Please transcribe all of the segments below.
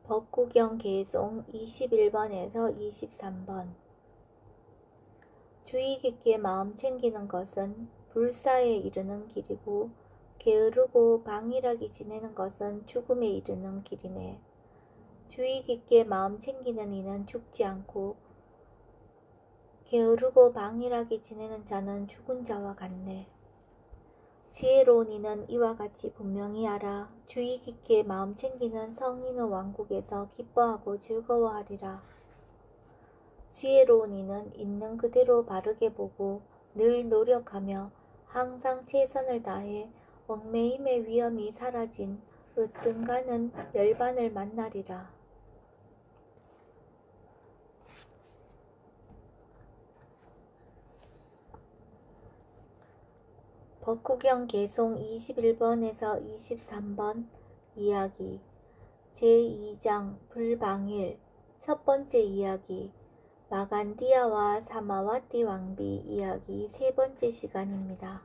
법구경 개송 21번에서 23번. 주의 깊게 마음 챙기는 것은 불사에 이르는 길이고 게으르고 방일하게 지내는 것은 죽음에 이르는 길이네. 주의 깊게 마음 챙기는 이는 죽지 않고 게으르고 방일하게 지내는 자는 죽은 자와 같네. 지혜로운 이는 이와 같이 분명히 알아. 주의 깊게 마음 챙기는 성인의 왕국에서 기뻐하고 즐거워하리라. 지혜로운 이는 있는 그대로 바르게 보고 늘 노력하며 항상 최선을 다해 얽매임의 위험이 사라진 으뜸가는 열반을 만나리라. 법구경 개송 21번에서 23번 이야기 제2장 불방일 첫 번째 이야기 마간디아와 사마와티 왕비 이야기 세 번째 시간입니다.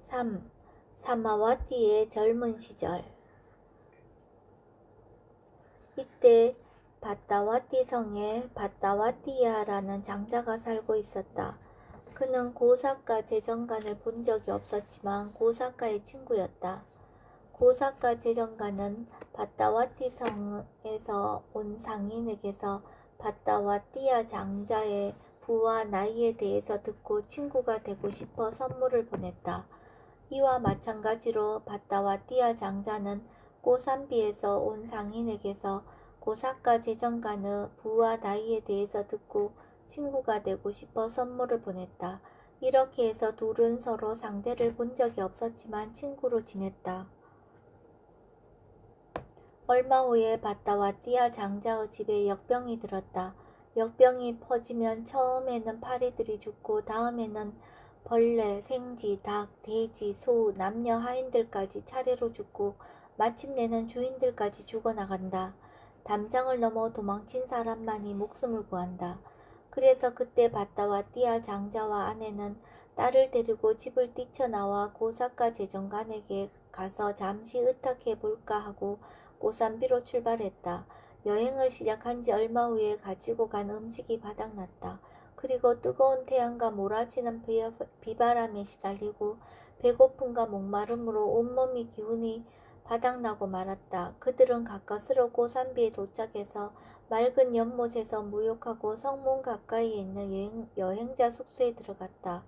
3. 사마와티의 젊은 시절. 이때 바타와티 성에 바타와티야라는 장자가 살고 있었다. 그는 고사카 제정간을 본 적이 없었지만 고사카의 친구였다. 고사카 제정간은 바타와티 성에서 온 상인에게서 바타와티야 장자의 부와 나이에 대해서 듣고 친구가 되고 싶어 선물을 보냈다. 이와 마찬가지로 바타와티야 장자는 고산비에서 온 상인에게서 고사카 제정간의 부와 나이에 대해서 듣고 친구가 되고 싶어 선물을 보냈다. 이렇게 해서 둘은 서로 상대를 본 적이 없었지만 친구로 지냈다. 얼마 후에 바타와티야 장자의 집에 역병이 들었다. 역병이 퍼지면 처음에는 파리들이 죽고 다음에는 벌레, 생쥐, 닭, 돼지, 소, 남녀 하인들까지 차례로 죽고 마침내는 주인들까지 죽어나간다. 담장을 넘어 도망친 사람만이 목숨을 구한다. 그래서 그때 바타와티야 장자와 아내는 딸을 데리고 집을 뛰쳐나와 고사카 제정간에게 가서 잠시 의탁해 볼까 하고 고산비로 출발했다. 여행을 시작한 지 얼마 후에 가지고 간 음식이 바닥났다. 그리고 뜨거운 태양과 몰아치는 비바람에 시달리고 배고픔과 목마름으로 온몸이 기운이 바닥나고 말았다. 그들은 가까스로 고산비에 도착해서 맑은 연못에서 목욕하고 성문 가까이에 있는 여행자 숙소에 들어갔다.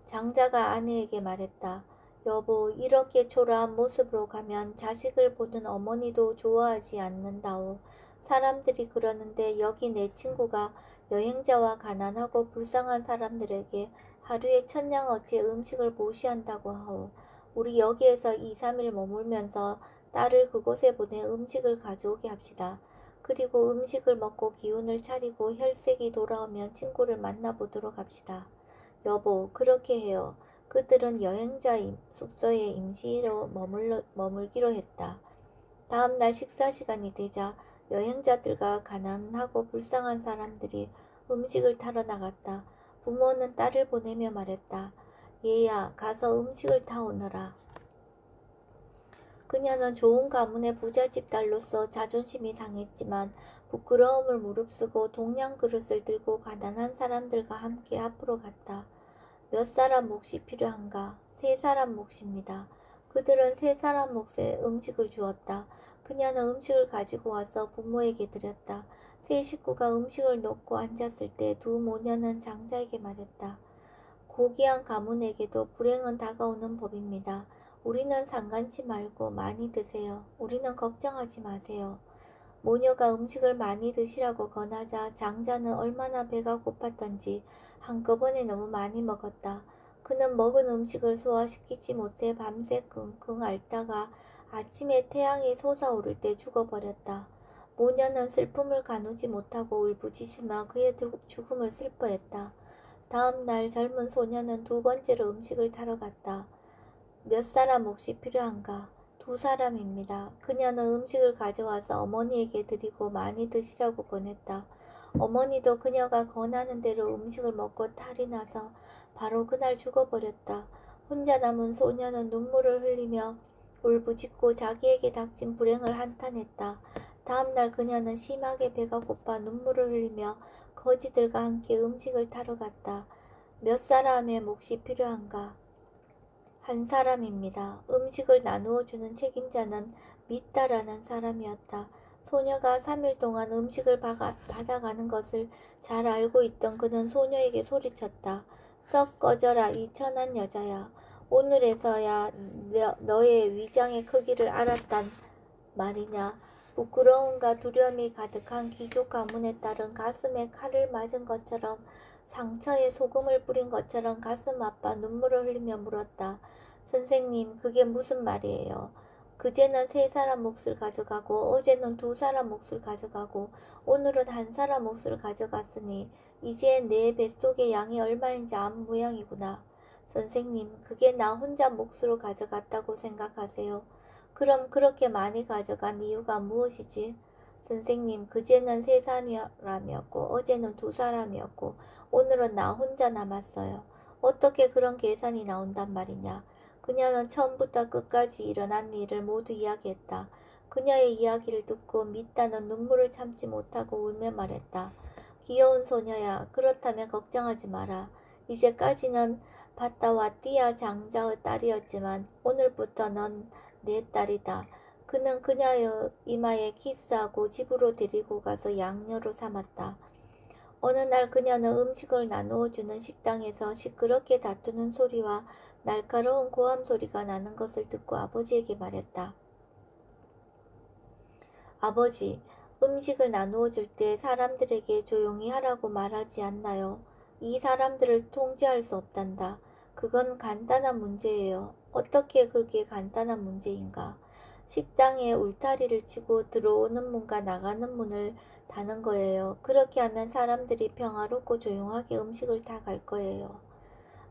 장자가 아내에게 말했다. 여보, 이렇게 초라한 모습으로 가면 자식을 보는 어머니도 좋아하지 않는다오. 사람들이 그러는데 여기 내 친구가 여행자와 가난하고 불쌍한 사람들에게 하루에 1000냥어치 음식을 보시한다고 하오. 우리 여기에서 2, 3일 머물면서 딸을 그곳에 보내 음식을 가져오게 합시다. 그리고 음식을 먹고 기운을 차리고 혈색이 돌아오면 친구를 만나보도록 합시다. 여보, 그렇게 해요. 그들은 여행자 숙소에 임시로 머물기로 했다. 다음 날 식사 시간이 되자 여행자들과 가난하고 불쌍한 사람들이 음식을 타러 나갔다. 부모는 딸을 보내며 말했다. 얘야, 가서 음식을 타오너라. 그녀는 좋은 가문의 부잣집 딸로서 자존심이 상했지만 부끄러움을 무릅쓰고 동양 그릇을 들고 가난한 사람들과 함께 앞으로 갔다. 몇 사람 몫이 필요한가? 3사람 몫입니다. 그들은 3사람 몫의 음식을 주었다. 그녀는 음식을 가지고 와서 부모에게 드렸다. 세 식구가 음식을 놓고 앉았을 때 두 모녀는 장자에게 말했다. 고귀한 가문에게도 불행은 다가오는 법입니다. 우리는 상관치 말고 많이 드세요. 우리는 걱정하지 마세요. 모녀가 음식을 많이 드시라고 권하자 장자는 얼마나 배가 고팠던지 한꺼번에 너무 많이 먹었다. 그는 먹은 음식을 소화시키지 못해 밤새 끙끙 앓다가 아침에 태양이 솟아오를 때 죽어버렸다. 모녀는 슬픔을 가누지 못하고 울부짖으며 그의 죽음을 슬퍼했다. 다음 날 젊은 소녀는 두 번째로 음식을 타러 갔다. 몇 사람 몫이 필요한가? 2사람입니다. 그녀는 음식을 가져와서 어머니에게 드리고 많이 드시라고 권했다. 어머니도 그녀가 권하는 대로 음식을 먹고 탈이 나서 바로 그날 죽어버렸다. 혼자 남은 소녀는 눈물을 흘리며 울부짖고 자기에게 닥친 불행을 한탄했다. 다음날 그녀는 심하게 배가 고파 눈물을 흘리며 거지들과 함께 음식을 타러 갔다. 몇 사람의 몫이 필요한가? 한 사람입니다. 음식을 나누어 주는 책임자는 미따라는 사람이었다. 소녀가 3일 동안 음식을 받아가는 것을 잘 알고 있던 그는 소녀에게 소리쳤다. 썩 꺼져라, 이 천한 여자야. 오늘에서야 너의 위장의 크기를 알았단 말이냐. 부끄러움과 두려움이 가득한 귀족 가문에 따른 가슴에 칼을 맞은 것처럼, 상처에 소금을 뿌린 것처럼 가슴 아파 눈물을 흘리며 물었다. 선생님, 그게 무슨 말이에요? 그제는 3사람 몫을 가져가고 어제는 2사람 몫을 가져가고 오늘은 1사람 몫을 가져갔으니 이제 내 뱃속의 양이 얼마인지 안 모양이구나. 선생님, 그게 나 혼자 몫으로 가져갔다고 생각하세요? 그럼 그렇게 많이 가져간 이유가 무엇이지? 선생님, 그제는 3사람이었고 어제는 2사람이었고 오늘은 나 혼자 남았어요. 어떻게 그런 계산이 나온단 말이냐? 그녀는 처음부터 끝까지 일어난 일을 모두 이야기했다. 그녀의 이야기를 듣고 미따는 눈물을 참지 못하고 울며 말했다. 귀여운 소녀야, 그렇다면 걱정하지 마라. 이제까지는 바따와 띠아 장자의 딸이었지만 오늘부터 넌 내 딸이다. 그는 그녀의 이마에 키스하고 집으로 데리고 가서 양녀로 삼았다. 어느 날 그녀는 음식을 나누어주는 식당에서 시끄럽게 다투는 소리와 날카로운 고함 소리가 나는 것을 듣고 아버지에게 말했다. 아버지, 음식을 나누어 줄 때 사람들에게 조용히 하라고 말하지 않나요? 이 사람들을 통제할 수 없단다. 그건 간단한 문제예요. 어떻게 그렇게 간단한 문제인가? 식당에 울타리를 치고 들어오는 문과 나가는 문을 다는 거예요. 그렇게 하면 사람들이 평화롭고 조용하게 음식을 다 갈 거예요.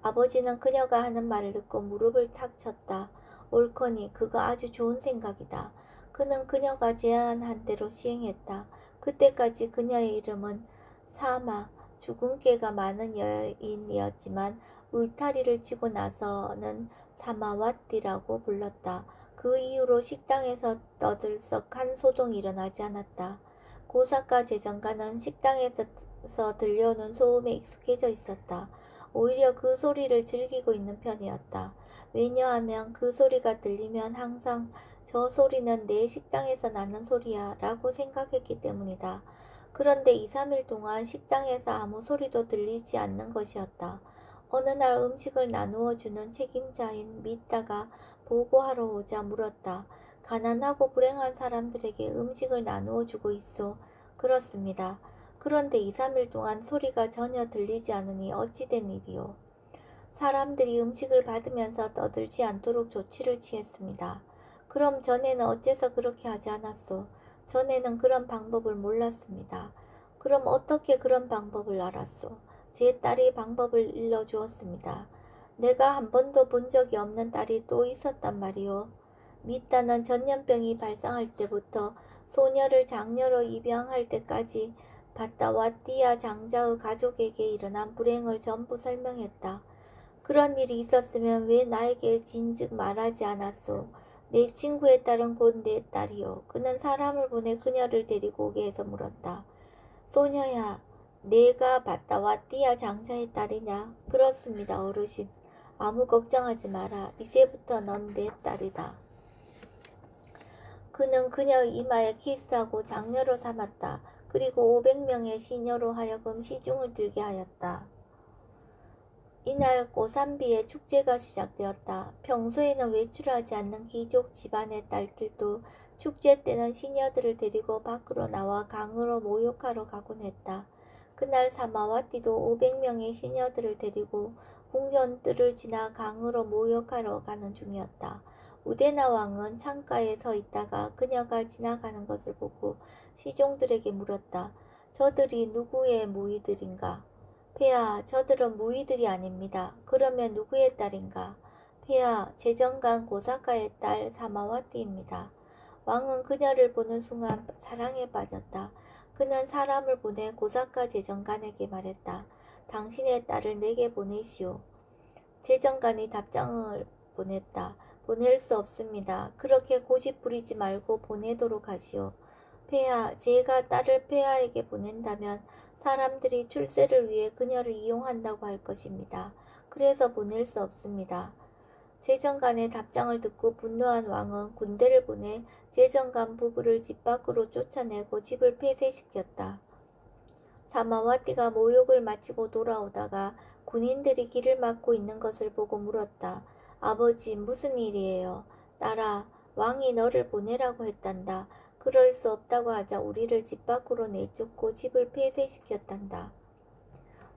아버지는 그녀가 하는 말을 듣고 무릎을 탁 쳤다. 옳거니 그거 아주 좋은 생각이다. 그는 그녀가 제안한 대로 시행했다. 그때까지 그녀의 이름은 사마, 주근깨가 많은 여인이었지만 울타리를 치고 나서는 사마와띠라고 불렀다. 그 이후로 식당에서 떠들썩한 소동이 일어나지 않았다. 고사카 재정가는 식당에서 들려오는 소음에 익숙해져 있었다. 오히려 그 소리를 즐기고 있는 편이었다. 왜냐하면 그 소리가 들리면 항상 저 소리는 내 식당에서 나는 소리야 라고 생각했기 때문이다. 그런데 2, 3일 동안 식당에서 아무 소리도 들리지 않는 것이었다. 어느 날 음식을 나누어 주는 책임자인 미따가 보고하러 오자 물었다. 가난하고 불행한 사람들에게 음식을 나누어 주고 있어. 그렇습니다. 그런데 2, 3일 동안 소리가 전혀 들리지 않으니 어찌된 일이요? 사람들이 음식을 받으면서 떠들지 않도록 조치를 취했습니다. 그럼 전에는 어째서 그렇게 하지 않았소? 전에는 그런 방법을 몰랐습니다. 그럼 어떻게 그런 방법을 알았소? 제 딸이 방법을 일러주었습니다. 내가 한 번도 본 적이 없는 딸이 또 있었단 말이오. 미따는 전염병이 발생할 때부터 소녀를 장녀로 입양할 때까지 바따와 띠아 장자의 가족에게 일어난 불행을 전부 설명했다. 그런 일이 있었으면 왜 나에게 진즉 말하지 않았소? 내 친구의 딸은 곧 내 딸이요. 그는 사람을 보내 그녀를 데리고 오게 해서 물었다. 소녀야, 내가 바따와 띠아 장자의 딸이냐? 그렇습니다, 어르신. 아무 걱정하지 마라. 이제부터 넌 내 딸이다. 그는 그녀의 이마에 키스하고 장녀로 삼았다. 그리고 500명의 시녀로 하여금 시중을 들게 하였다. 이날 고산비의 축제가 시작되었다. 평소에는 외출하지 않는 귀족 집안의 딸들도 축제 때는 시녀들을 데리고 밖으로 나와 강으로 모욕하러 가곤 했다. 그날 사마와띠도 500명의 시녀들을 데리고 궁전들을 지나 강으로 모욕하러 가는 중이었다. 우데나 왕은 창가에 서 있다가 그녀가 지나가는 것을 보고 시종들에게 물었다. 저들이 누구의 무의들인가? 폐하, 저들은 무의들이 아닙니다. 그러면 누구의 딸인가? 폐하, 재정관 고사카의 딸 사마와띠입니다. 왕은 그녀를 보는 순간 사랑에 빠졌다. 그는 사람을 보내 고사카 재정관에게 말했다. 당신의 딸을 내게 보내시오. 재정관이 답장을 보냈다. 보낼 수 없습니다. 그렇게 고집 부리지 말고 보내도록 하시오. 폐하, 제가 딸을 폐하에게 보낸다면 사람들이 출세를 위해 그녀를 이용한다고 할 것입니다. 그래서 보낼 수 없습니다. 제정간의 답장을 듣고 분노한 왕은 군대를 보내 제정간 부부를 집 밖으로 쫓아내고 집을 폐쇄시켰다. 사마와티가 모욕을 마치고 돌아오다가 군인들이 길을 막고 있는 것을 보고 물었다. 아버지, 무슨 일이에요? 딸아, 왕이 너를 보내라고 했단다. 그럴 수 없다고 하자 우리를 집 밖으로 내쫓고 집을 폐쇄시켰단다.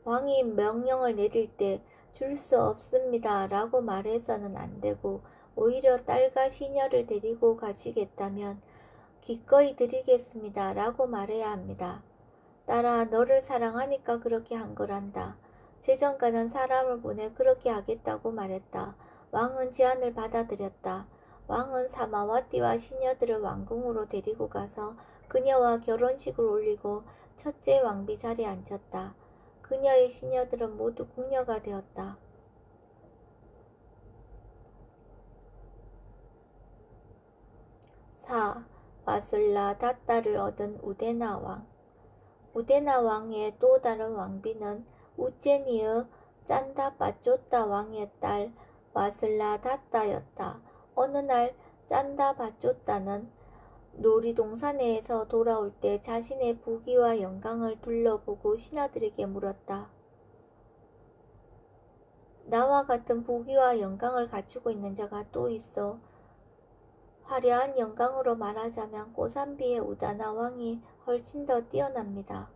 왕이 명령을 내릴 때 줄 수 없습니다 라고 말해서는 안 되고 오히려 딸과 시녀를 데리고 가시겠다면 기꺼이 드리겠습니다 라고 말해야 합니다. 딸아, 너를 사랑하니까 그렇게 한 거란다. 제정간은 사람을 보내 그렇게 하겠다고 말했다. 왕은 제안을 받아들였다. 왕은 사마와티와 시녀들을 왕궁으로 데리고 가서 그녀와 결혼식을 올리고 첫째 왕비 자리에 앉혔다. 그녀의 시녀들은 모두 궁녀가 되었다. 4. 와슬라 다따를 얻은 우데나 왕. 우데나 왕의 또 다른 왕비는 우제니의 짠다 바쪼따 왕의 딸 와슬라 다따였다. 어느 날 짠다 바쪼따는 놀이동산에서 돌아올 때 자신의 부귀와 영광을 둘러보고 신하들에게 물었다. 나와 같은 부귀와 영광을 갖추고 있는 자가 또 있어. 화려한 영광으로 말하자면 고산비의 우다나 왕이 훨씬 더 뛰어납니다.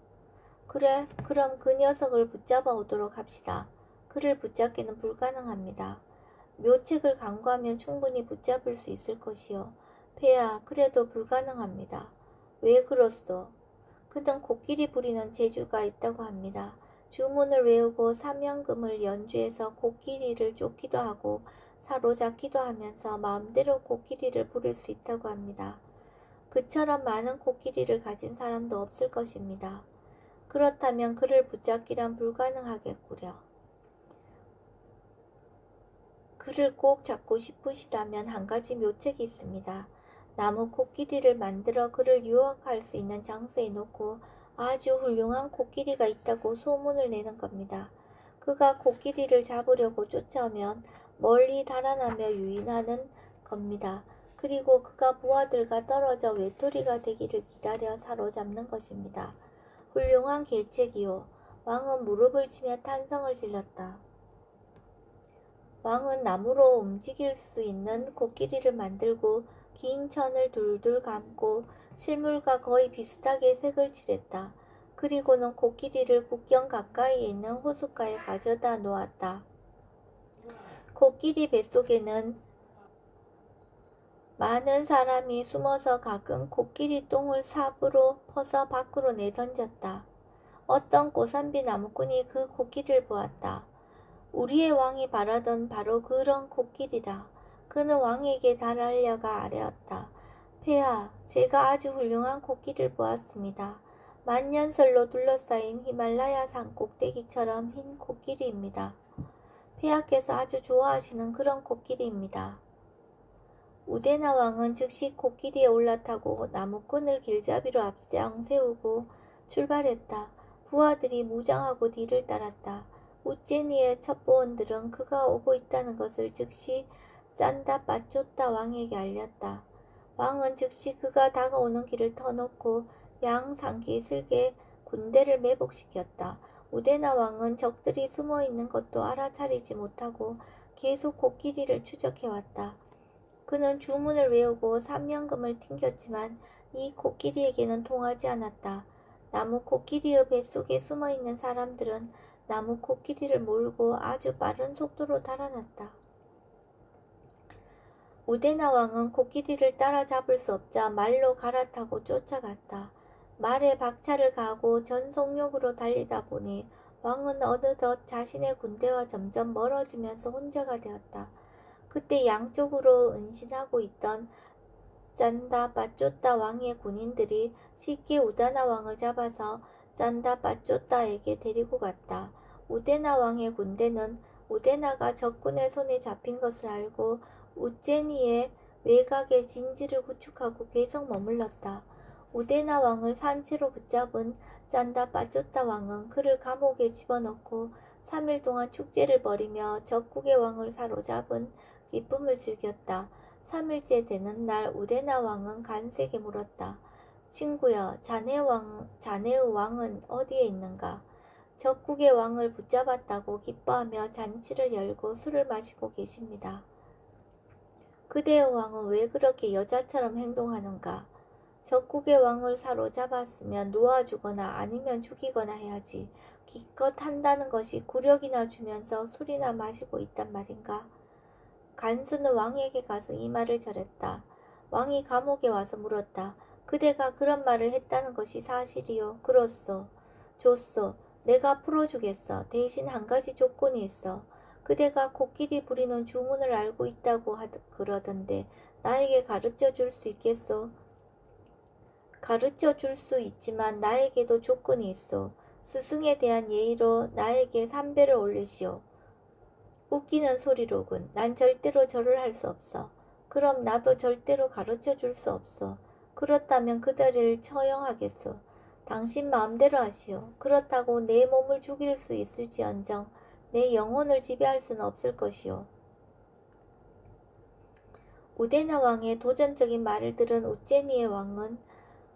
그래, 그럼 그 녀석을 붙잡아 오도록 합시다. 그를 붙잡기는 불가능합니다. 묘책을 강구하면 충분히 붙잡을 수 있을 것이요. 폐하, 그래도 불가능합니다. 왜 그렇소? 그는 코끼리 부리는 재주가 있다고 합니다. 주문을 외우고 사명금을 연주해서 코끼리를 쫓기도 하고 사로잡기도 하면서 마음대로 코끼리를 부를 수 있다고 합니다. 그처럼 많은 코끼리를 가진 사람도 없을 것입니다. 그렇다면 그를 붙잡기란 불가능하겠구려. 그를 꼭 잡고 싶으시다면 한 가지 묘책이 있습니다. 나무 코끼리를 만들어 그를 유혹할 수 있는 장소에 놓고 아주 훌륭한 코끼리가 있다고 소문을 내는 겁니다. 그가 코끼리를 잡으려고 쫓아오면 멀리 달아나며 유인하는 겁니다. 그리고 그가 부하들과 떨어져 외톨이가 되기를 기다려 사로잡는 것입니다. 훌륭한 계책이요. 왕은 무릎을 치며 탄성을 질렀다. 왕은 나무로 움직일 수 있는 코끼리를 만들고 긴 천을 둘둘 감고 실물과 거의 비슷하게 색을 칠했다. 그리고는 코끼리를 국경 가까이에 있는 호숫가에 가져다 놓았다. 코끼리 뱃속에는 많은 사람이 숨어서 가끔 코끼리 똥을 삽으로 퍼서 밖으로 내던졌다. 어떤 고산비 나무꾼이 그 코끼리를 보았다. 우리의 왕이 바라던 바로 그런 코끼리다. 그는 왕에게 달려가 아뢰었다. 폐하, 제가 아주 훌륭한 코끼리를 보았습니다. 만년설로 둘러싸인 히말라야 산 꼭대기처럼 흰 코끼리입니다. 폐하께서 아주 좋아하시는 그런 코끼리입니다. 우데나 왕은 즉시 코끼리에 올라타고 나무꾼을 길잡이로 앞장 세우고 출발했다. 부하들이 무장하고 뒤를 따랐다. 우제니의 첩보원들은 그가 오고 있다는 것을 즉시 짠다 빠쪼따 왕에게 알렸다. 왕은 즉시 그가 다가오는 길을 터놓고 양상기슬게 군대를 매복시켰다. 우데나 왕은 적들이 숨어있는 것도 알아차리지 못하고 계속 코끼리를 추적해왔다. 그는 주문을 외우고 삼명금을 튕겼지만 이 코끼리에게는 통하지 않았다. 나무 코끼리의 뱃속에 숨어있는 사람들은 나무 코끼리를 몰고 아주 빠른 속도로 달아났다. 우데나 왕은 코끼리를 따라잡을 수 없자 말로 갈아타고 쫓아갔다. 말에 박차를 가하고 전속력으로 달리다 보니 왕은 어느덧 자신의 군대와 점점 멀어지면서 혼자가 되었다. 그때 양쪽으로 은신하고 있던 짠다 빠쪼따 왕의 군인들이 쉽게 우다나 왕을 잡아서 짠다 빠쪼따에게 데리고 갔다. 우데나 왕의 군대는 우데나가 적군의 손에 잡힌 것을 알고 우쨈니의 외곽에 진지를 구축하고 계속 머물렀다. 우데나 왕을 산채로 붙잡은 짠다 빠쪼따 왕은 그를 감옥에 집어넣고 3일 동안 축제를 벌이며 적국의 왕을 사로잡은 기쁨을 즐겼다. 3일째 되는 날 우데나 왕은 간수에게 물었다. 친구여, 자네의 왕은 어디에 있는가? 적국의 왕을 붙잡았다고 기뻐하며 잔치를 열고 술을 마시고 계십니다. 그대의 왕은 왜 그렇게 여자처럼 행동하는가? 적국의 왕을 사로잡았으면 놓아주거나 아니면 죽이거나 해야지. 기껏 한다는 것이 구력이나 주면서 술이나 마시고 있단 말인가? 간수는 왕에게 가서 이 말을 전했다. 왕이 감옥에 와서 물었다. 그대가 그런 말을 했다는 것이 사실이요? 그렇소. 좋소. 내가 풀어주겠어. 대신 한 가지 조건이 있어. 그대가 코끼리 부리는 주문을 알고 있다고 그러던데 나에게 가르쳐 줄 수 있겠소? 가르쳐 줄 수 있지만 나에게도 조건이 있어. 스승에 대한 예의로 나에게 3배를 올리시오. 웃기는 소리로군. 난 절대로 절을 할 수 없어. 그럼 나도 절대로 가르쳐 줄 수 없어. 그렇다면 그대를 처형하겠소. 당신 마음대로 하시오. 그렇다고 내 몸을 죽일 수 있을지언정 내 영혼을 지배할 수는 없을 것이오. 우데나 왕의 도전적인 말을 들은 우쨈니의 왕은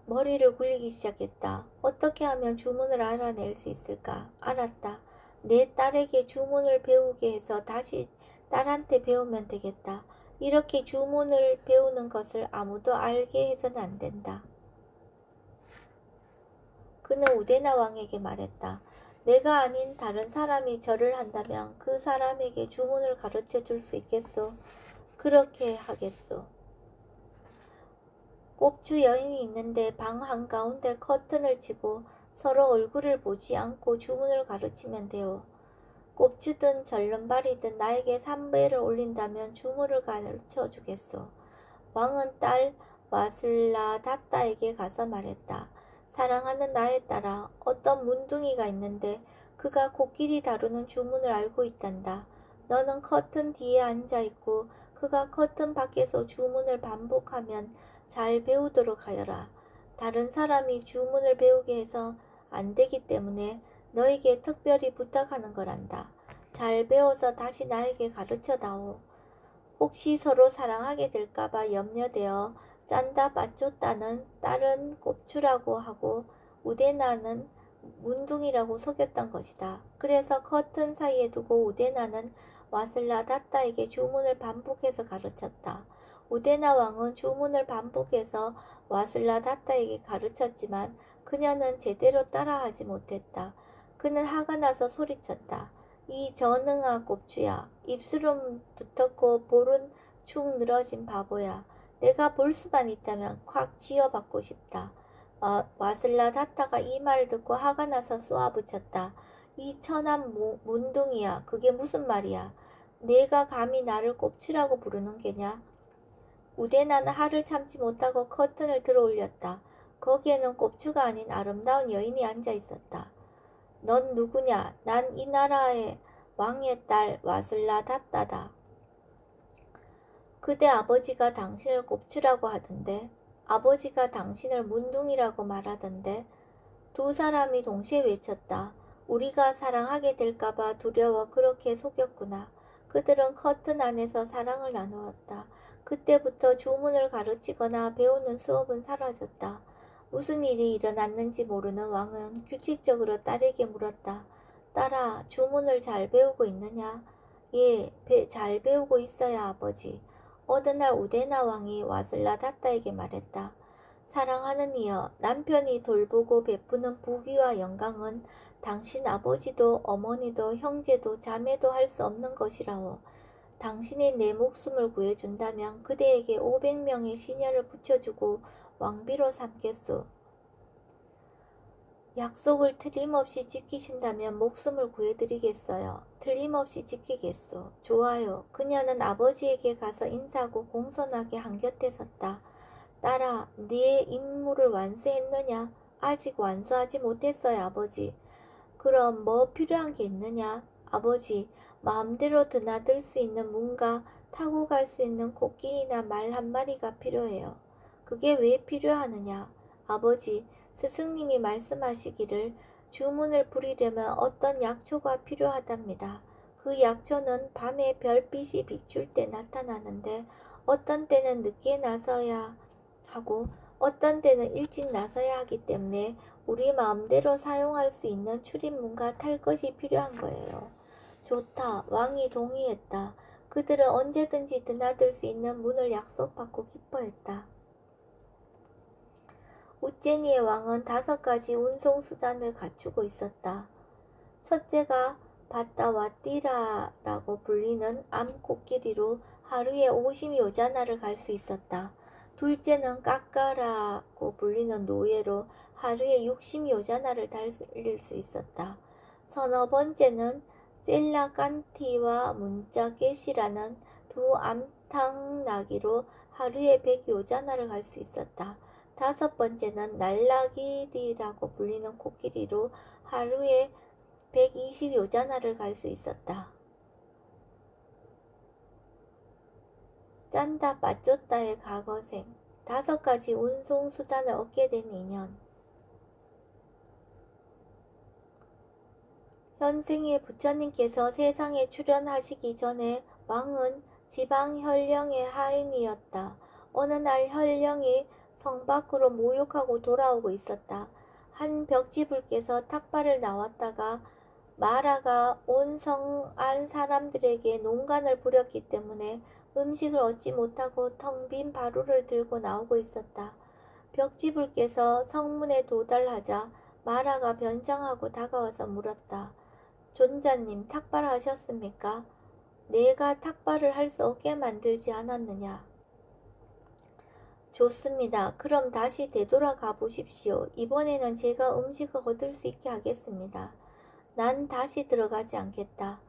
머리를 굴리기 시작했다. 어떻게 하면 주문을 알아낼 수 있을까? 알았다. 내 딸에게 주문을 배우게 해서 다시 딸한테 배우면 되겠다. 이렇게 주문을 배우는 것을 아무도 알게 해서는 안 된다. 그는 우데나 왕에게 말했다. 내가 아닌 다른 사람이 절을 한다면 그 사람에게 주문을 가르쳐 줄 수 있겠소? 그렇게 하겠소. 꼽주 여인이 있는데 방 한가운데 커튼을 치고 서로 얼굴을 보지 않고 주문을 가르치면 돼요. 꼽주든 절름발이든 나에게 3배를 올린다면 주문을 가르쳐 주겠소. 왕은 딸 와슬라다따에게 가서 말했다. 사랑하는 나의 딸아, 어떤 문둥이가 있는데 그가 코끼리 다루는 주문을 알고 있단다. 너는 커튼 뒤에 앉아있고 그가 커튼 밖에서 주문을 반복하면 잘 배우도록 하여라. 다른 사람이 주문을 배우게 해서 안 되기 때문에 너에게 특별히 부탁하는 거란다. 잘 배워서 다시 나에게 가르쳐다오. 혹시 서로 사랑하게 될까봐 염려되어 짠다 빠쪼따는 딸은 꼽추라고 하고 우데나는 문둥이라고 속였던 것이다. 그래서 커튼 사이에 두고 우데나는 와슬라다따에게 주문을 반복해서 가르쳤다. 우데나 왕은 주문을 반복해서 와슬라다따에게 가르쳤지만 그녀는 제대로 따라하지 못했다. 그는 화가 나서 소리쳤다. 이 전응아 꼽추야. 입술은 두텁고 볼은 축 늘어진 바보야. 내가 볼 수만 있다면 콱 쥐어받고 싶다. 와슬라다따가 이 말을 듣고 화가 나서 쏘아붙였다. 이 천한 문둥이야. 그게 무슨 말이야. 내가 감히 나를 꼽추라고 부르는 게냐. 우데나는 화를 참지 못하고 커튼을 들어 올렸다. 거기에는 꼽추가 아닌 아름다운 여인이 앉아 있었다. 넌 누구냐? 난 이 나라의 왕의 딸 와슬라다따다. 그대 아버지가 당신을 꼽추라고 하던데, 아버지가 당신을 문둥이라고 말하던데. 두 사람이 동시에 외쳤다. 우리가 사랑하게 될까봐 두려워 그렇게 속였구나. 그들은 커튼 안에서 사랑을 나누었다. 그때부터 주문을 가르치거나 배우는 수업은 사라졌다. 무슨 일이 일어났는지 모르는 왕은 규칙적으로 딸에게 물었다. 딸아, 주문을 잘 배우고 있느냐? 예, 잘 배우고 있어요, 아버지. 어느 날 우데나 왕이 와슬라다따에게 말했다. 사랑하는 이여, 남편이 돌보고 베푸는 부귀와 영광은 당신 아버지도 어머니도 형제도 자매도 할 수 없는 것이라오. 당신이 내 목숨을 구해준다면 그대에게 500명의 시녀를 붙여주고 왕비로 삼겠소. 약속을 틀림없이 지키신다면 목숨을 구해드리겠어요. 틀림없이 지키겠소. 좋아요. 그녀는 아버지에게 가서 인사하고 공손하게 한곁에 섰다. 딸아, 네 임무를 완수했느냐? 아직 완수하지 못했어요, 아버지. 그럼 뭐 필요한 게 있느냐? 아버지, 마음대로 드나들 수 있는 문과 타고 갈 수 있는 코끼리나 말 한 마리가 필요해요. 그게 왜 필요하느냐? 아버지, 스승님이 말씀하시기를 주문을 부리려면 어떤 약초가 필요하답니다. 그 약초는 밤에 별빛이 비출 때 나타나는데 어떤 때는 늦게 나서야 하고 어떤 때는 일찍 나서야 하기 때문에 우리 마음대로 사용할 수 있는 출입문과 탈 것이 필요한 거예요. 좋다. 왕이 동의했다. 그들은 언제든지 드나들 수 있는 문을 약속받고 기뻐했다. 우째니의 왕은 5가지 운송수단을 갖추고 있었다. 첫째가 바따와띠라라고 불리는 암코끼리로 하루에 50요자나를 갈 수 있었다. 둘째는 까까라고 불리는 노예로 하루에 60요자나를 달릴 수 있었다. 서너 번째는 셀라간티와 문자겟이라는 두 암탉나귀로 하루에 100요자나를 갈 수 있었다. 5번째는 날라길이라고 불리는 코끼리로 하루에 120요자나를 갈 수 있었다. 짠다 빠쪼따의 과거생 5가지 운송수단을 얻게 된 인연. 현생의 부처님께서 세상에 출현하시기 전에 왕은 지방 현령의 하인이었다. 어느 날 현령이 성 밖으로 모욕하고 돌아오고 있었다. 한 벽지불께서 탁발을 나왔다가 마라가 온 성 안 사람들에게 농간을 부렸기 때문에 음식을 얻지 못하고 텅 빈 바루를 들고 나오고 있었다. 벽지불께서 성문에 도달하자 마라가 변장하고 다가와서 물었다. 존자님, 탁발하셨습니까? 내가 탁발을 할 수 없게 만들지 않았느냐? 좋습니다. 그럼 다시 되돌아가 보십시오. 이번에는 제가 음식을 얻을 수 있게 하겠습니다. 난 다시 들어가지 않겠다.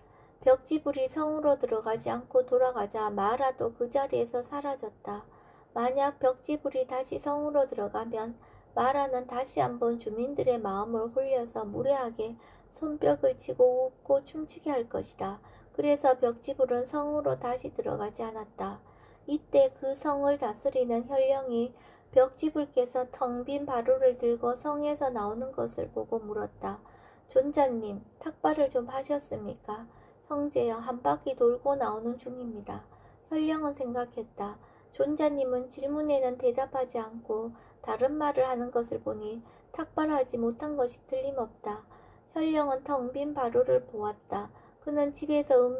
벽지불이 성으로 들어가지 않고 돌아가자 마라도 그 자리에서 사라졌다. 만약 벽지불이 다시 성으로 들어가면 마라는 다시 한번 주민들의 마음을 홀려서 무례하게 손뼉을 치고 웃고 춤추게 할 것이다. 그래서 벽지불은 성으로 다시 들어가지 않았다. 이때 그 성을 다스리는 현령이 벽지불께서 텅 빈 바루를 들고 성에서 나오는 것을 보고 물었다. 존자님, 탁발을 좀 하셨습니까? 형제여, 한 바퀴 돌고 나오는 중입니다. 현령은 생각했다. 존자님은 질문에는 대답하지 않고 다른 말을 하는 것을 보니 탁발하지 못한 것이 틀림없다. 현령은 텅 빈 바루를 보았다. 그는 집에서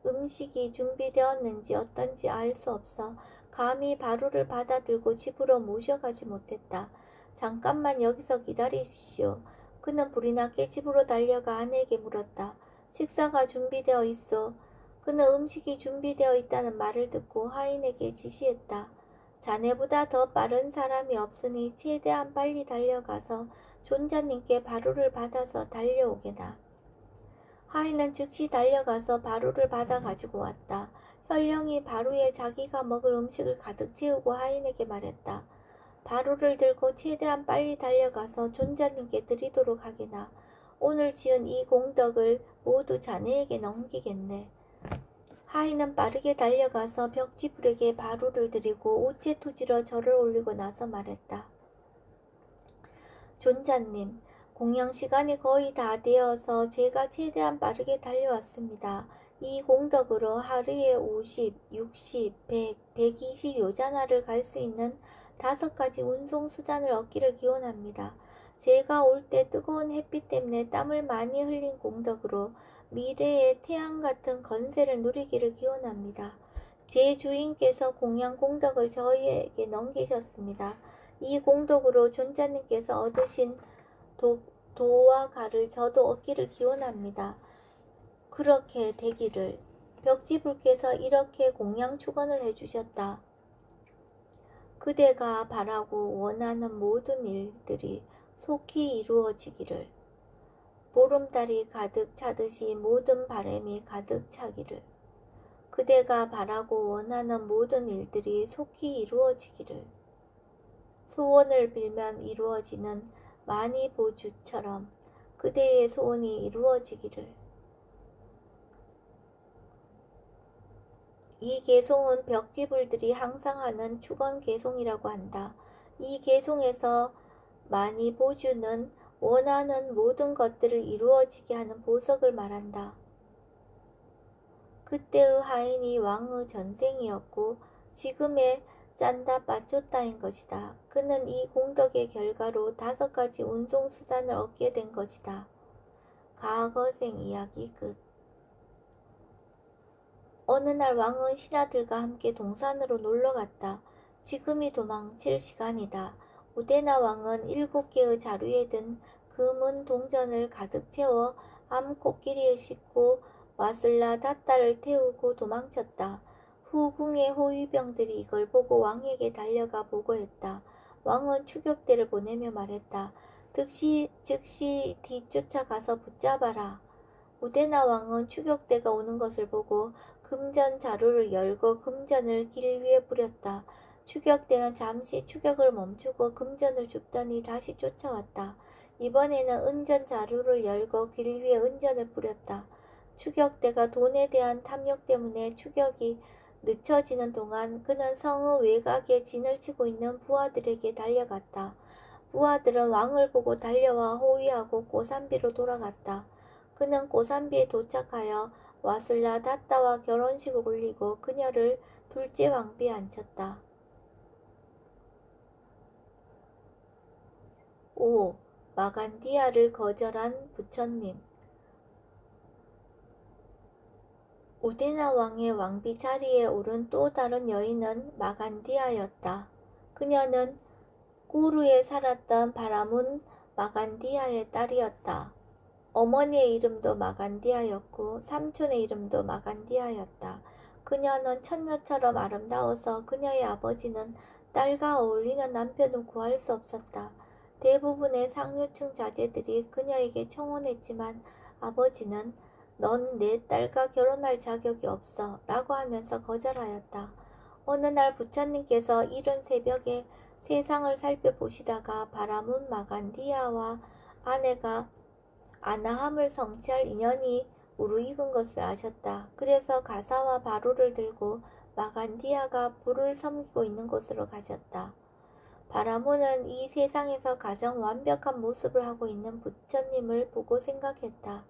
음식이 준비되었는지 어떤지 알 수 없어 감히 바루를 받아들고 집으로 모셔가지 못했다. 잠깐만 여기서 기다리십시오. 그는 불이 나게 집으로 달려가 아내에게 물었다. 식사가 준비되어 있어. 그는 음식이 준비되어 있다는 말을 듣고 하인에게 지시했다. 자네보다 더 빠른 사람이 없으니 최대한 빨리 달려가서 존자님께 바루를 받아서 달려오게나. 하인은 즉시 달려가서 바루를 받아 가지고 왔다. 현령이 바루에 자기가 먹을 음식을 가득 채우고 하인에게 말했다. 바루를 들고 최대한 빨리 달려가서 존자님께 드리도록 하게나. 오늘 지은 이 공덕을 모두 자네에게 넘기겠네. 하인은 빠르게 달려가서 벽지불에게 바루를 드리고 우체투지로 절을 올리고 나서 말했다. 존자님, 공양 시간이 거의 다 되어서 제가 최대한 빠르게 달려왔습니다. 이 공덕으로 하루에 50, 60, 100, 120요자나를 갈 수 있는 5가지 운송수단을 얻기를 기원합니다. 제가 올 때 뜨거운 햇빛 때문에 땀을 많이 흘린 공덕으로 미래의 태양 같은 건세를 누리기를 기원합니다. 제 주인께서 공양 공덕을 저희에게 넘기셨습니다. 이 공덕으로 존자님께서 얻으신 도와 가를 저도 얻기를 기원합니다. 그렇게 되기를. 벽지불께서 이렇게 공양 축원을 해주셨다. 그대가 바라고 원하는 모든 일들이 속히 이루어지기를. 보름달이 가득 차듯이 모든 바람이 가득 차기를. 그대가 바라고 원하는 모든 일들이 속히 이루어지기를. 소원을 빌면 이루어지는 마니보주처럼 그대의 소원이 이루어지기를. 이 개송은 벽지불들이 항상 하는 축원 개송이라고 한다. 이 개송에서 많이 보주는 원하는 모든 것들을 이루어지게 하는 보석을 말한다. 그때의 하인이 왕의 전생이었고 지금의 짠다 빠쪼따인 것이다. 그는 이 공덕의 결과로 5가지 운송수단을 얻게 된 것이다. 과거생 이야기 끝. 어느 날 왕은 신하들과 함께 동산으로 놀러갔다. 지금이 도망칠 시간이다. 우데나 왕은 7개의 자루에 든 금은 동전을 가득 채워 암 코끼리에 싣고 와슬라 다따를 태우고 도망쳤다. 후궁의 호위병들이 이걸 보고 왕에게 달려가 보고했다. 왕은 추격대를 보내며 말했다. 즉시 뒤쫓아가서 붙잡아라. 우데나 왕은 추격대가 오는 것을 보고 금전 자루를 열고 금전을 길 위에 뿌렸다. 추격대는 잠시 추격을 멈추고 금전을 줍더니 다시 쫓아왔다. 이번에는 은전 자루를 열고 길 위에 은전을 뿌렸다. 추격대가 돈에 대한 탐욕 때문에 추격이 늦춰지는 동안 그는 성의 외곽에 진을 치고 있는 부하들에게 달려갔다. 부하들은 왕을 보고 달려와 호위하고 고산비로 돌아갔다. 그는 고산비에 도착하여 와슬라 다따와 결혼식을 올리고 그녀를 둘째 왕비에 앉혔다. 5. 마간디아를 거절한 부처님. 우데나 왕의 왕비 자리에 오른 또 다른 여인은 마간디아였다. 그녀는 구루에 살았던 바라문 마간디아의 딸이었다. 어머니의 이름도 마간디아였고 삼촌의 이름도 마간디아였다. 그녀는 천녀처럼 아름다워서 그녀의 아버지는 딸과 어울리는 남편을 구할 수 없었다. 대부분의 상류층 자제들이 그녀에게 청혼했지만 아버지는 넌 내 딸과 결혼할 자격이 없어 라고 하면서 거절하였다. 어느 날 부처님께서 이른 새벽에 세상을 살펴보시다가 바라문 마간디아와 아내가 아나함을 성취할 인연이 무르익은 것을 아셨다. 그래서 가사와 바로를 들고 마간디아가 불을 섬기고 있는 곳으로 가셨다. 바라문은 이 세상에서 가장 완벽한 모습을 하고 있는 부처님을 보고 생각했다.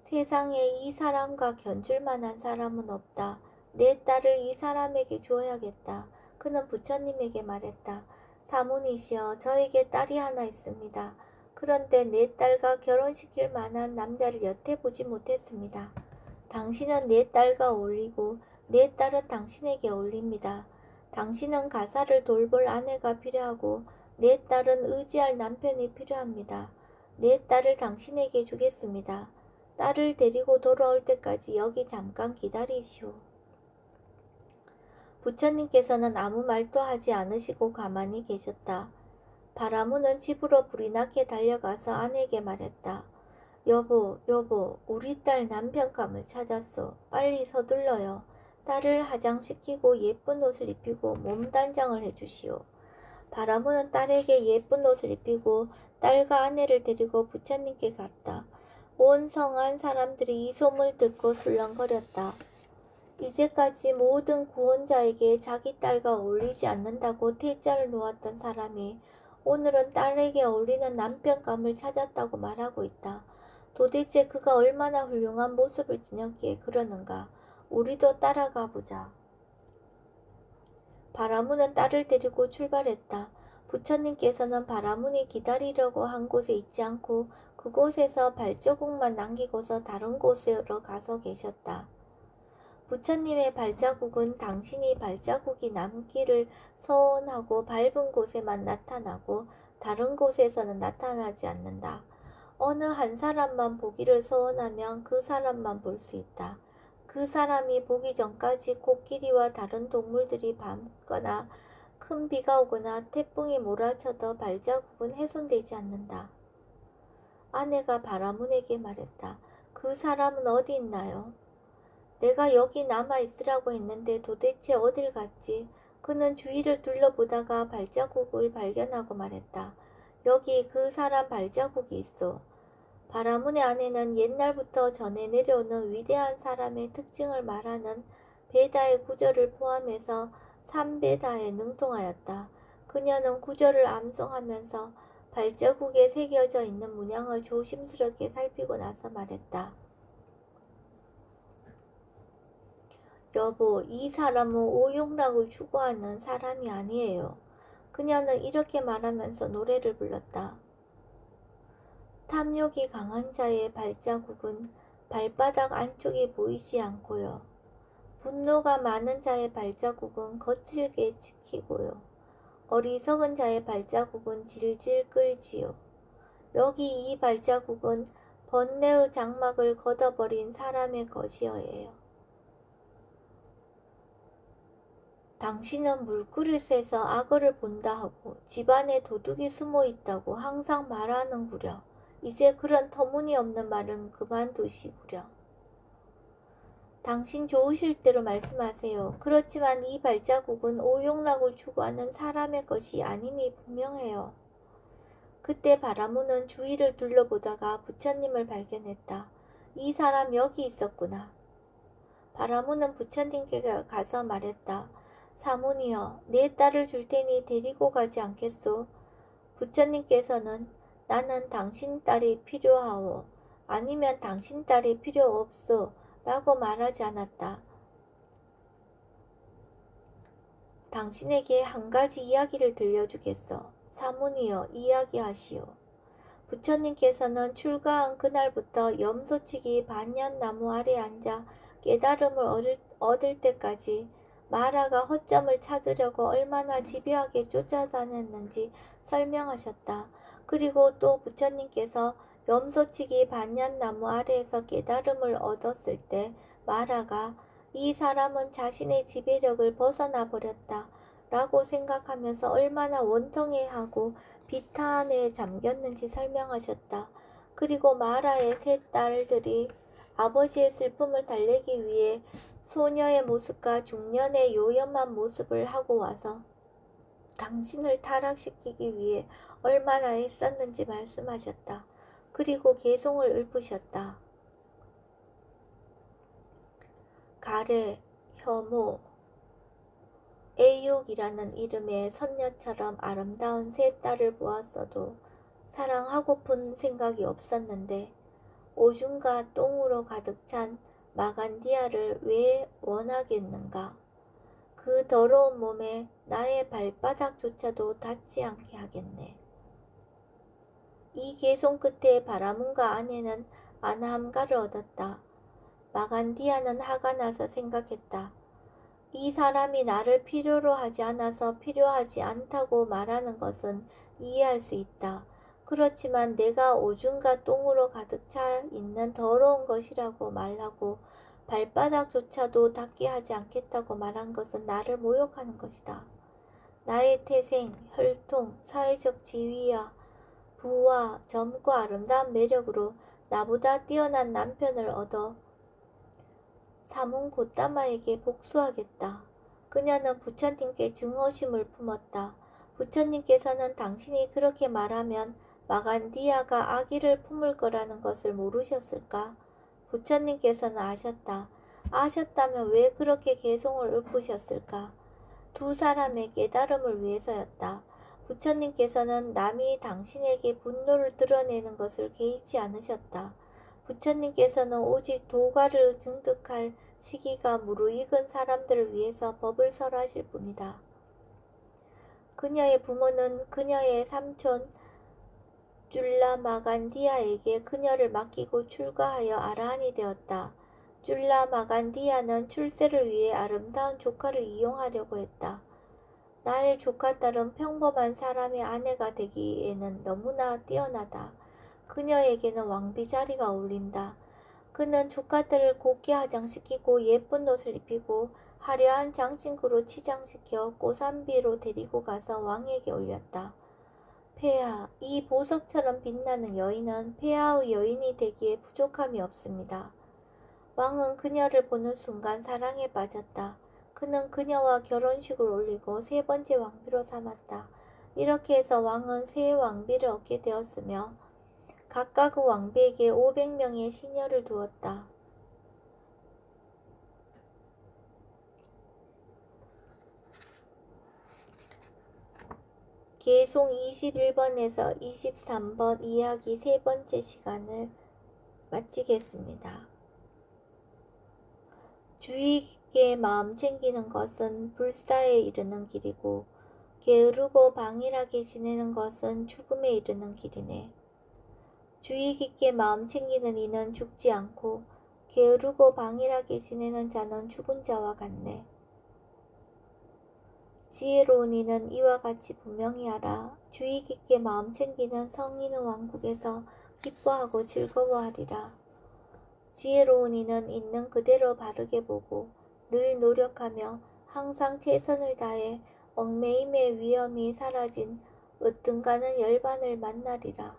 세상에 이 사람과 견줄 만한 사람은 없다. 내 딸을 이 사람에게 주어야겠다. 그는 부처님에게 말했다. 사모니시여, 저에게 딸이 하나 있습니다. 그런데 내 딸과 결혼시킬 만한 남자를 여태 보지 못했습니다. 당신은 내 딸과 어울리고 내 딸은 당신에게 어울립니다. 당신은 가사를 돌볼 아내가 필요하고 내 딸은 의지할 남편이 필요합니다. 내 딸을 당신에게 주겠습니다. 딸을 데리고 돌아올 때까지 여기 잠깐 기다리시오. 부처님께서는 아무 말도 하지 않으시고 가만히 계셨다. 바라문은 집으로 불이 나게 달려가서 아내에게 말했다. 여보, 우리 딸 남편감을 찾았소. 빨리 서둘러요. 딸을 화장시키고 예쁜 옷을 입히고 몸단장을 해주시오. 바라문은 딸에게 예쁜 옷을 입히고 딸과 아내를 데리고 부처님께 갔다. 온 성안 사람들이 이 소문을 듣고 술렁거렸다. 이제까지 모든 구원자에게 자기 딸과 어울리지 않는다고 퇴짜를 놓았던 사람이 오늘은 딸에게 어울리는 남편감을 찾았다고 말하고 있다. 도대체 그가 얼마나 훌륭한 모습을 지녔기에 그러는가. 우리도 따라가 보자. 바라문은 딸을 데리고 출발했다. 부처님께서는 바라문이 기다리려고 한 곳에 있지 않고 그곳에서 발자국만 남기고서 다른 곳으로 가서 계셨다. 부처님의 발자국은 당신이 발자국이 남기를 서원하고 밟은 곳에만 나타나고 다른 곳에서는 나타나지 않는다. 어느 한 사람만 보기를 서원하면 그 사람만 볼 수 있다. 그 사람이 보기 전까지 코끼리와 다른 동물들이 밟거나 큰 비가 오거나 태풍이 몰아쳐도 발자국은 훼손되지 않는다. 아내가 바라문에게 말했다. 그 사람은 어디 있나요? 내가 여기 남아있으라고 했는데 도대체 어딜 갔지? 그는 주위를 둘러보다가 발자국을 발견하고 말했다. 여기 그 사람 발자국이 있어. 바라문의 아내는 옛날부터 전해 내려오는 위대한 사람의 특징을 말하는 베다의 구절을 포함해서 3베다에 능통하였다. 그녀는 구절을 암송하면서 발자국에 새겨져 있는 문양을 조심스럽게 살피고 나서 말했다. 여보, 이 사람은 오용락을 추구하는 사람이 아니에요. 그녀는 이렇게 말하면서 노래를 불렀다. 탐욕이 강한 자의 발자국은 발바닥 안쪽이 보이지 않고요. 분노가 많은 자의 발자국은 거칠게 찍히고요. 어리석은 자의 발자국은 질질 끌지요. 여기 이 발자국은 번뇌의 장막을 걷어버린 사람의 것이어예요. 당신은 물그릇에서 악어를 본다 하고 집안에 도둑이 숨어 있다고 항상 말하는구려. 이제 그런 터무니없는 말은 그만두시구려. 당신 좋으실 대로 말씀하세요. 그렇지만 이 발자국은 오용락을 추구하는 사람의 것이 아님이 분명해요. 그때 바라무는 주위를 둘러보다가 부처님을 발견했다. 이 사람 여기 있었구나. 바라무는 부처님께 가서 말했다. 사모니여, 내 딸을 줄 테니 데리고 가지 않겠소? 부처님께서는 나는 당신 딸이 필요하오. 아니면 당신 딸이 필요 없소. 라고 말하지 않았다. 당신에게 한 가지 이야기를 들려주겠소. 사모니여, 이야기하시오. 부처님께서는 출가한 그날부터 염소치기 반얀나무 아래 앉아 깨달음을 얻을 때까지 마라가 허점을 찾으려고 얼마나 집요하게 쫓아다녔는지 설명하셨다. 그리고 또 부처님께서 염소치기 반얀나무 아래에서 깨달음을 얻었을 때 마라가 이 사람은 자신의 지배력을 벗어나 버렸다 라고 생각하면서 얼마나 원통해하고 비탄에 잠겼는지 설명하셨다. 그리고 마라의 세 딸들이 아버지의 슬픔을 달래기 위해 소녀의 모습과 중년의 요염한 모습을 하고 와서 당신을 타락시키기 위해 얼마나 애썼는지 말씀하셨다. 그리고 개송을 읊으셨다. 가래, 혐오, 애욕이라는 이름의 선녀처럼 아름다운 세 딸을 보았어도 사랑하고픈 생각이 없었는데 오줌과 똥으로 가득 찬 마간디아를 왜 원하겠는가? 그 더러운 몸에 나의 발바닥조차도 닿지 않게 하겠네. 이 개송 끝에 바라문과 아내는 아나함가를 얻었다. 마간디아는 화가 나서 생각했다. 이 사람이 나를 필요로 하지 않아서 필요하지 않다고 말하는 것은 이해할 수 있다. 그렇지만 내가 오줌과 똥으로 가득 차 있는 더러운 것이라고 말하고 발바닥조차도 닿게 하지 않겠다고 말한 것은 나를 모욕하는 것이다. 나의 태생, 혈통, 사회적 지위와 부와 젊고 아름다운 매력으로 나보다 뛰어난 남편을 얻어 사문 고따마에게 복수하겠다. 그녀는 부처님께 증오심을 품었다. 부처님께서는 당신이 그렇게 말하면 마간디아가 아기를 품을 거라는 것을 모르셨을까? 부처님께서는 아셨다. 아셨다면 왜 그렇게 개송을 읊으셨을까? 두 사람의 깨달음을 위해서였다. 부처님께서는 남이 당신에게 분노를 드러내는 것을 개의치 않으셨다. 부처님께서는 오직 도가를 증득할 시기가 무르익은 사람들을 위해서 법을 설하실 뿐이다. 그녀의 부모는 그녀의 삼촌 줄라마간디아에게 그녀를 맡기고 출가하여 아라한이 되었다. 줄라마간디아는 출세를 위해 아름다운 조카를 이용하려고 했다. 나의 조카딸은 평범한 사람의 아내가 되기에는 너무나 뛰어나다. 그녀에게는 왕비 자리가 어울린다. 그는 조카들을 곱게 화장시키고 예쁜 옷을 입히고 화려한 장신구로 치장시켜 고산비로 데리고 가서 왕에게 올렸다. 폐하, 이 보석처럼 빛나는 여인은 폐하의 여인이 되기에 부족함이 없습니다. 왕은 그녀를 보는 순간 사랑에 빠졌다. 그는 그녀와 결혼식을 올리고 세 번째 왕비로 삼았다. 이렇게 해서 왕은 세 왕비를 얻게 되었으며 각각 그 왕비에게 500명의 시녀를 두었다. 개송 21번에서 23번 이야기 세 번째 시간을 마치겠습니다. 주의 깊게 마음 챙기는 것은 불사에 이르는 길이고 게으르고 방일하게 지내는 것은 죽음에 이르는 길이네. 주의 깊게 마음 챙기는 이는 죽지 않고 게으르고 방일하게 지내는 자는 죽은 자와 같네. 지혜로운 이는 이와 같이 분명히 알아. 주의 깊게 마음 챙기는 성인의 왕국에서 기뻐하고 즐거워하리라. 지혜로운 이는 있는 그대로 바르게 보고 늘 노력하며 항상 최선을 다해 얽매임의 위험이 사라진 으뜸가는 열반을 만나리라.